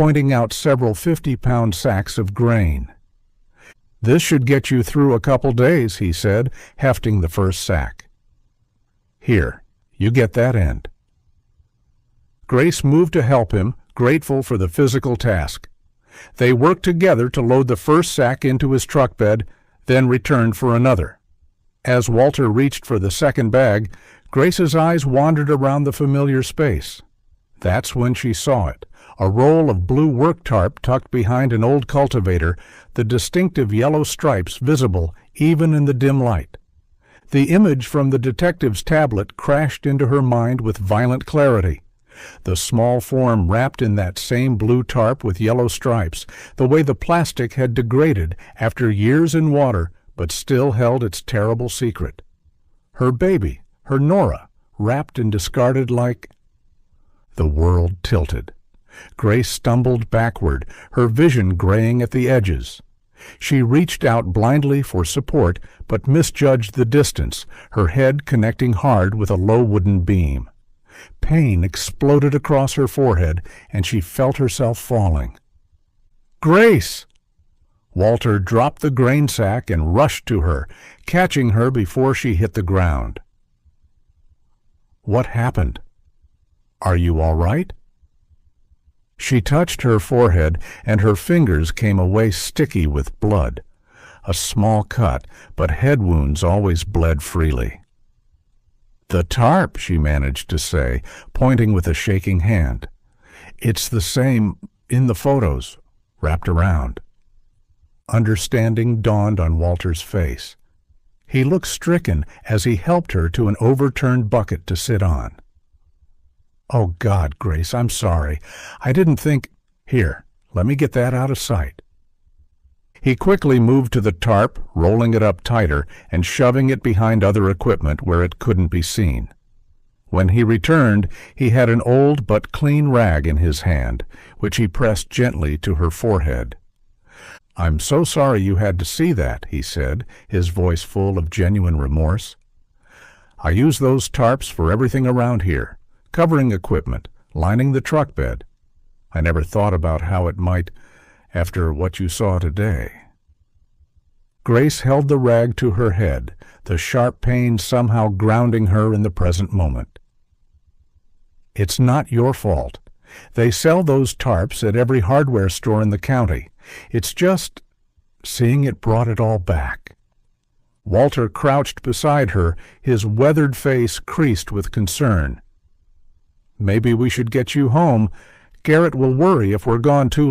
pointing out several 50-pound sacks of grain. "This should get you through a couple days," he said, hefting the first sack. "Here, you get that end." Grace moved to help him, grateful for the physical task. They worked together to load the first sack into his truck bed, then returned for another. As Walter reached for the second bag, Grace's eyes wandered around the familiar space. That's when she saw it, a roll of blue work tarp tucked behind an old cultivator, the distinctive yellow stripes visible even in the dim light. The image from the detective's tablet crashed into her mind with violent clarity. The small form wrapped in that same blue tarp with yellow stripes, the way the plastic had degraded after years in water, but still held its terrible secret. Her baby, her Nora, wrapped and discarded like... The world tilted. Grace stumbled backward, her vision graying at the edges. She reached out blindly for support, but misjudged the distance, her head connecting hard with a low wooden beam. Pain exploded across her forehead, and she felt herself falling. "Grace!" Walter dropped the grain sack and rushed to her, catching her before she hit the ground. "What happened? Are you all right?" She touched her forehead, and her fingers came away sticky with blood. A small cut, but head wounds always bled freely. "The tarp," she managed to say, pointing with a shaking hand. "It's the same in the photos, wrapped around." Understanding dawned on Walter's face. He looked stricken as he helped her to an overturned bucket to sit on. "Oh, God, Grace, I'm sorry. I didn't think... Here, let me get that out of sight." He quickly moved to the tarp, rolling it up tighter and shoving it behind other equipment where it couldn't be seen. When he returned, he had an old but clean rag in his hand, which he pressed gently to her forehead. "I'm so sorry you had to see that," he said, his voice full of genuine remorse. "I use those tarps for everything around here, covering equipment, lining the truck bed. I never thought about how it might, after what you saw today." Grace held the rag to her head, the sharp pain somehow grounding her in the present moment. "It's not your fault. They sell those tarps at every hardware store in the county. It's just seeing it brought it all back." Walter crouched beside her, his weathered face creased with concern. "Maybe we should get you home. Garrett will worry if we're gone too